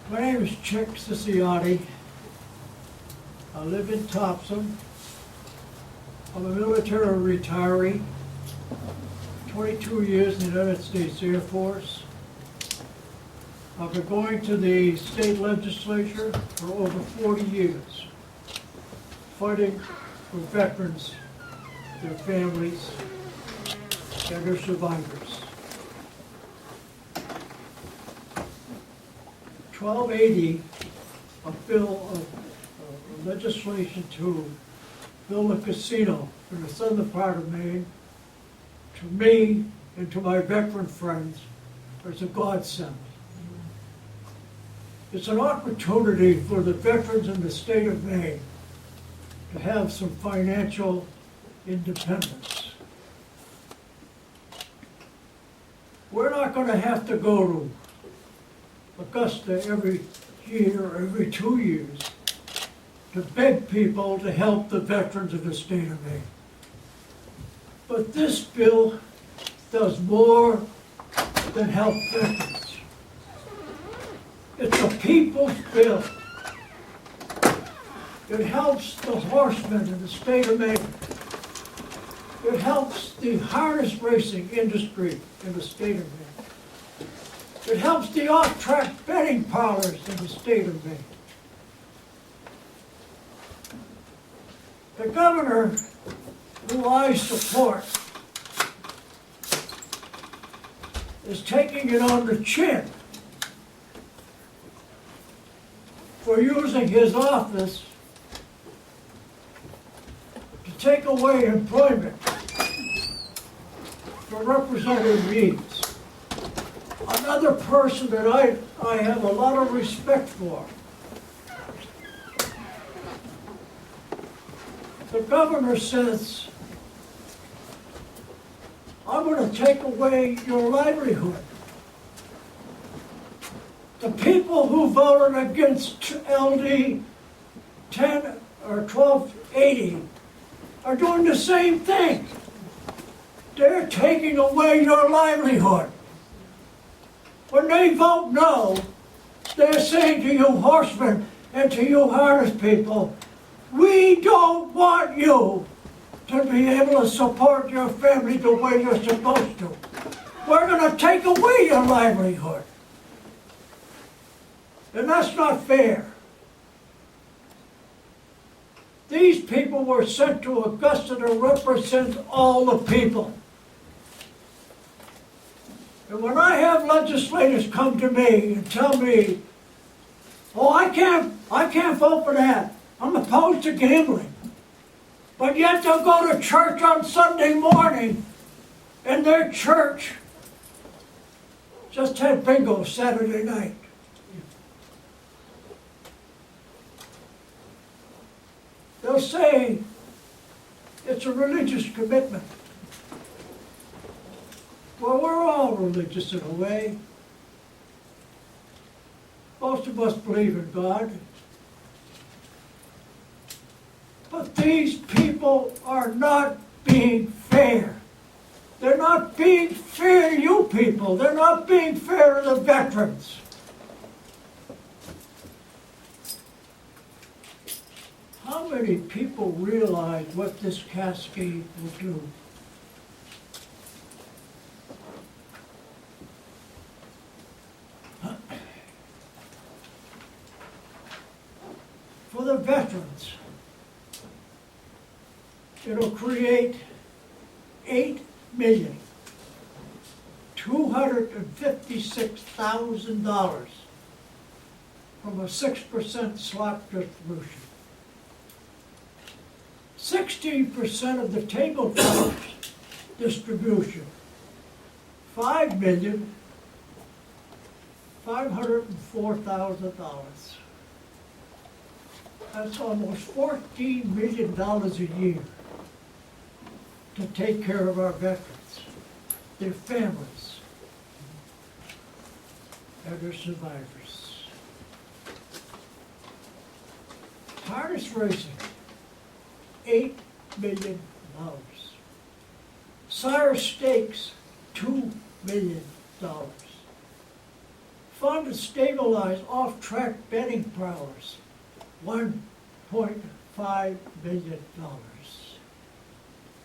My name is Cicciotti. I live in Thompson. I'm a military retiree, 22 years in the United States Air Force. I've been going to the state legislature for over 40 years, fighting for veterans, their families, and their survivors. 1280, a bill of legislation to build a casino in the southern part of Maine, to me and to my veteran friends, is a godsend. It's an opportunity for the veterans in the state of Maine to have some financial independence. We're not going to have to go to Augusta every year or every 2 years to beg people to help the veterans of the state of Maine. But this bill does more than help veterans. It's a people's bill. It helps the horsemen in the state of Maine. It helps the harness racing industry in the state of Maine. It helps the off-track betting parlors in the state of Maine. The governor, who I support, is taking it on the chin for using his office to take away employment for Representative Reeves. Another person that I have a lot of respect for. The governor says, I'm going to take away your livelihood. The people who voted against LD 10 or 1280 are doing the same thing. They're taking away your livelihood. When they vote no, they're saying to you horsemen and to you harness people, we don't want you to be able to support your family the way you're supposed to. We're going to take away your livelihood. And that's not fair. These people were sent to Augusta to represent all the people. And when I have legislators come to me and tell me, oh, I can't vote for that. I'm opposed to gambling. But yet they'll go to church on Sunday morning, and their church just had bingo Saturday night. They'll say it's a religious commitment. Well, we're all religious in a way. Most of us believe in God. But these people are not being fair. They're not being fair to you people. They're not being fair to the veterans. How many people realize what this Cascade will do? For the veterans, it'll create $8,256,000 from a 6% slot distribution. 16% of the tabletop distribution, $5,504,000. That's almost $14 million a year to take care of our veterans, their families, and their survivors. Harness racing, $8 million. Sire stakes, $2 million. fund to stabilize off-track betting parlors, $1.5 million.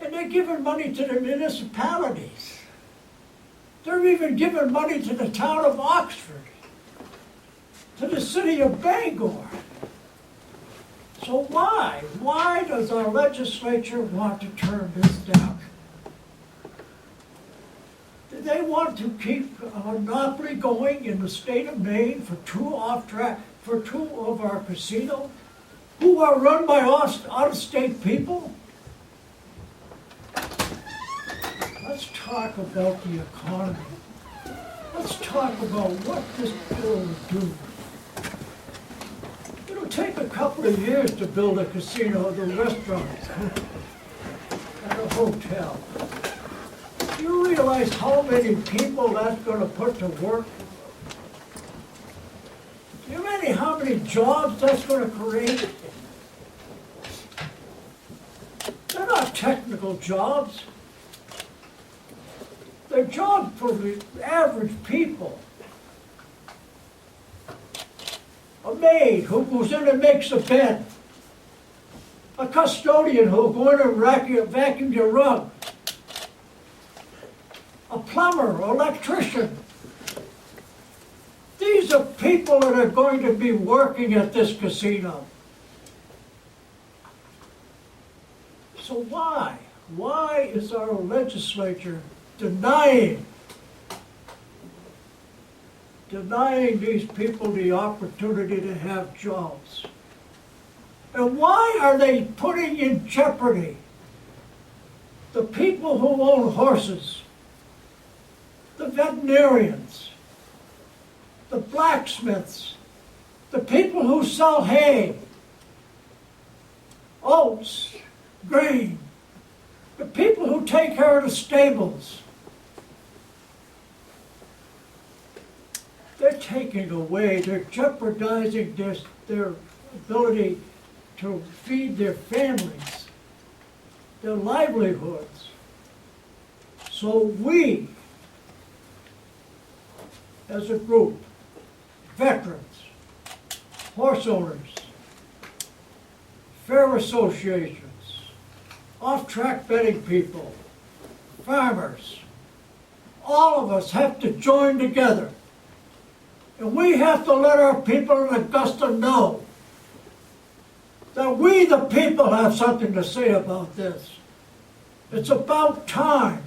And they're giving money to the municipalities. They're even giving money to the town of Oxford, to the city of Bangor. So why? Why does our legislature want to turn this down? Do they want to keep a monopoly going in the state of Maine for two of our casinos who are run by out-of-state people? Let's talk about the economy. Let's talk about what this bill would do. It'll take a couple of years to build a casino, the restaurants, and a hotel. Do you realize how many people that's going to put to work? Do you know how many jobs that's going to create? They're not technical jobs. They're jobs for the average people. A maid who goes in and makes a bed. A custodian who'll go in and vacuum your rug. A plumber, electrician. These are people that are going to be working at this casino. So why? Why is our legislature denying these people the opportunity to have jobs? And why are they putting in jeopardy the people who own horses, the veterinarians, the blacksmiths, the people who sell hay, oats, grain, the people who take care of the stables? They're taking away, they're jeopardizing their ability to feed their families, their livelihoods. So we, as a group, veterans, horse owners, fair associations, off-track betting people, farmers, all of us have to join together. And we have to let our people in Augusta know that we, the people, have something to say about this. It's about time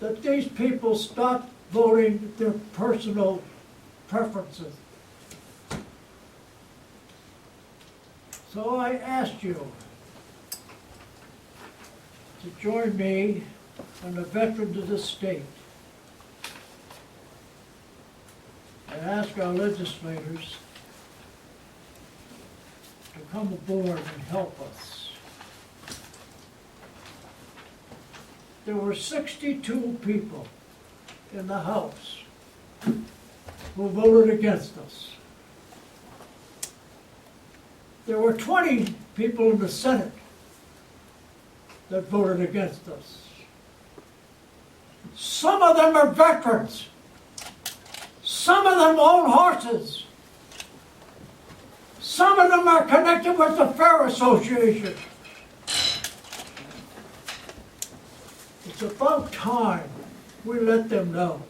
that these people stop voting their personal preferences. So I asked you to join me and the veterans of the state and ask our legislators to come aboard and help us. There were 62 people in the House who voted against us. There were 20 people in the Senate that voted against us. Some of them are veterans. Some of them own horses. Some of them are connected with the Fair Association. It's about time we let them know.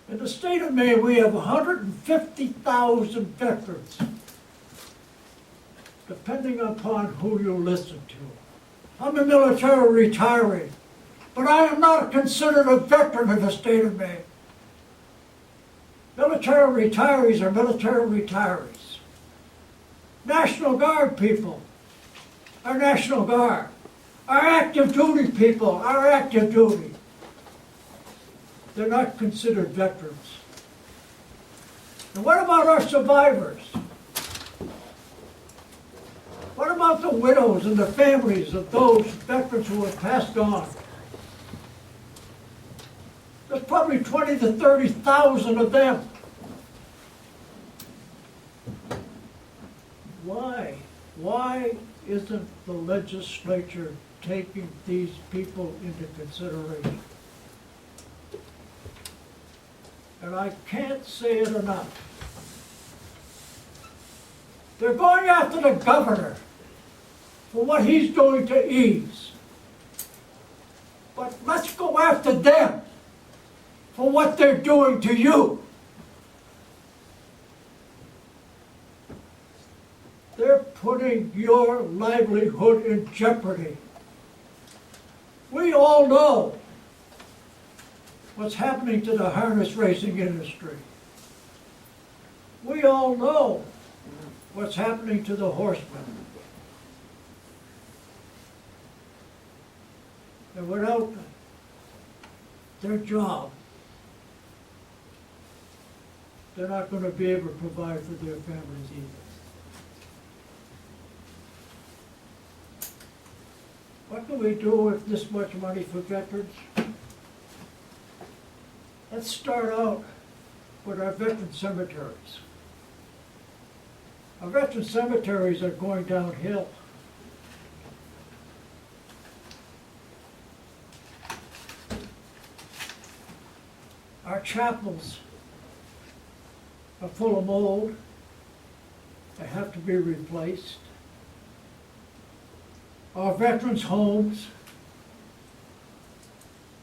In the state of Maine, we have 150,000 veterans, depending upon who you listen to. I'm a military retiree, but I am not considered a veteran in the state of Maine. Military retirees are military retirees. National Guard people are National Guard. Our active duty people are active duty. They're not considered veterans. And what about our survivors? What about the widows and the families of those veterans who have passed on? There's probably 20 to 30,000 of them. Why? Why isn't the legislature taking these people into consideration? And I can't say it enough. They're going after the governor for what he's doing to ease. But let's go after them for what they're doing to you. They're putting your livelihood in jeopardy. We all know what's happening to the harness racing industry. We all know what's happening to the horsemen. And without their job, they're not going to be able to provide for their families either. What can we do with this much money for veterans? Let's start out with our veteran cemeteries. Our veteran cemeteries are going downhill. Our chapels are full of mold. They have to be replaced. Our veterans' homes,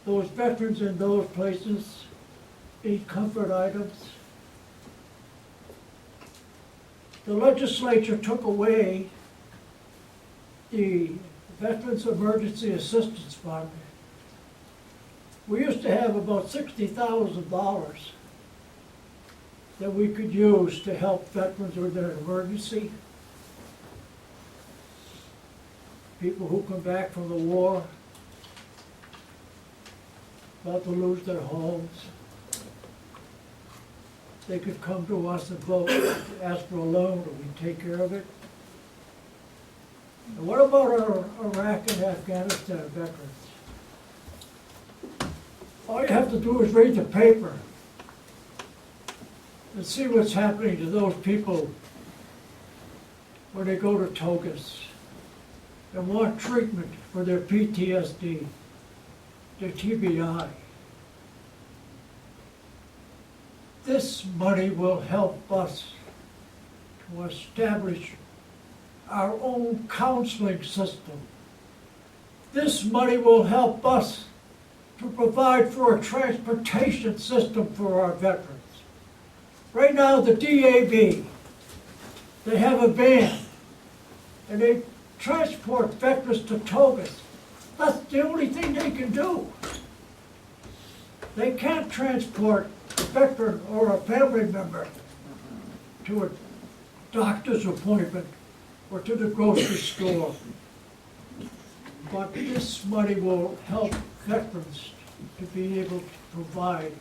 those veterans in those places need comfort items. The legislature took away the Veterans Emergency Assistance Fund. We used to have about $60,000 that we could use to help veterans with an emergency. People who come back from the war, about to lose their homes. They could come to us and vote, ask for a loan, and we take care of it. And what about our Iraq and Afghanistan veterans? All you have to do is read the paper and see what's happening to those people when they go to Togus and want treatment for their PTSD, their TBI. This money will help us to establish our own counseling system. This money will help us to provide for a transportation system for our veterans. Right now, the DAV, they have a van, and they transport veterans to Togus. That's the only thing they can do. They can't transport a veteran or a family member to a doctor's appointment or to the grocery store. But this money will help veterans to be able to provide.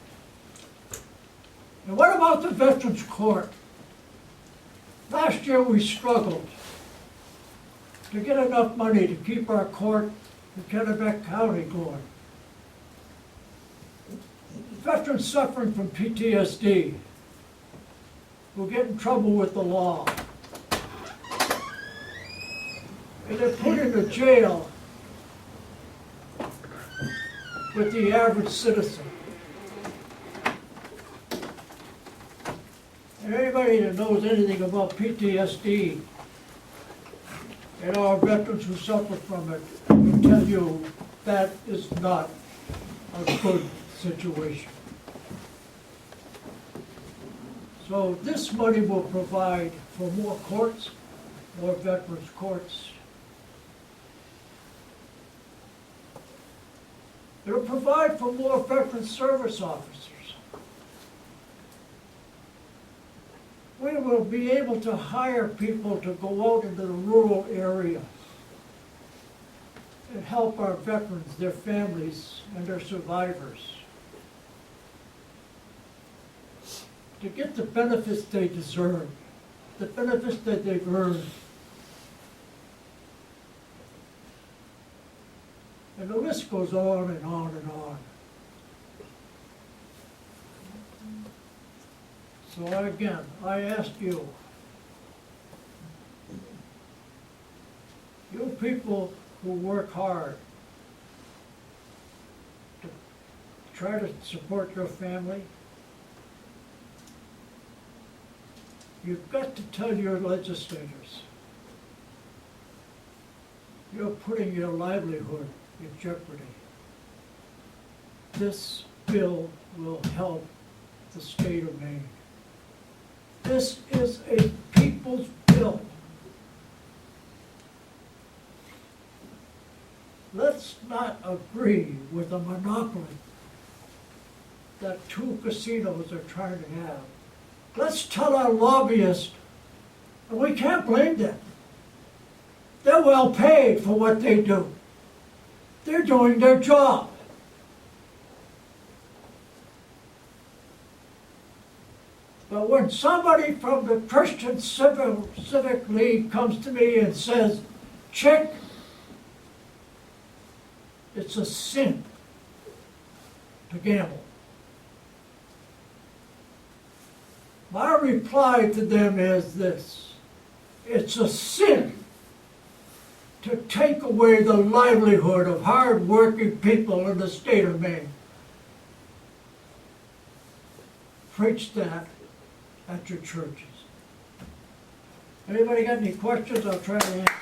And what about the Veterans Court? Last year we struggled to get enough money to keep our court in Kennebec County going. Veterans suffering from PTSD will get in trouble with the law. And they're put into jail with the average citizen. And anybody that knows anything about PTSD and our veterans who suffer from it will tell you that is not a good situation. So this money will provide for more courts, more veterans courts. It will provide for more veteran service officers. We will be able to hire people to go out into the rural area and help our veterans, their families, and their survivors to get the benefits they deserve, the benefits that they've earned. And the list goes on and on and on. So again, I ask you, people who work hard to try to support your family, you've got to tell your legislators, you're putting your livelihood in jeopardy. This bill will help the state of Maine. This is a people's bill. Let's not agree with a monopoly that 2 casinos are trying to have. Let's tell our lobbyists, and we can't blame them. They're well paid for what they do. They're doing their job. But when somebody from the Christian Civic League comes to me and says, "Chick, it's a sin to gamble," my reply to them is this: it's a sin to take away the livelihood of hard-working people in the state of Maine. Preach that at your churches. Anybody got any questions? I'll try to answer.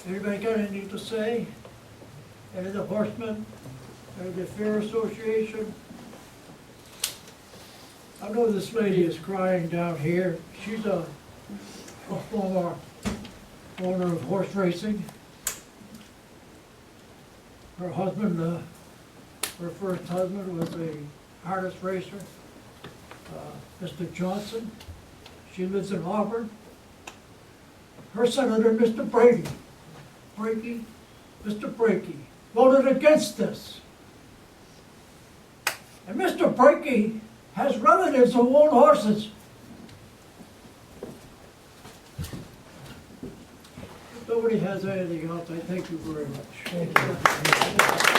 Anybody got anything to say? Any of the horsemen? Any of the Fair Association? I know this lady is crying down here. She's a former owner of horse racing. Her husband, her first husband was a harness racer, Mr. Johnson. She lives in Auburn. Her senator, Mr. Mr. Brakey, voted against this. And Mr. Brakey has relatives who own horses. If nobody has anything else, I thank you very much.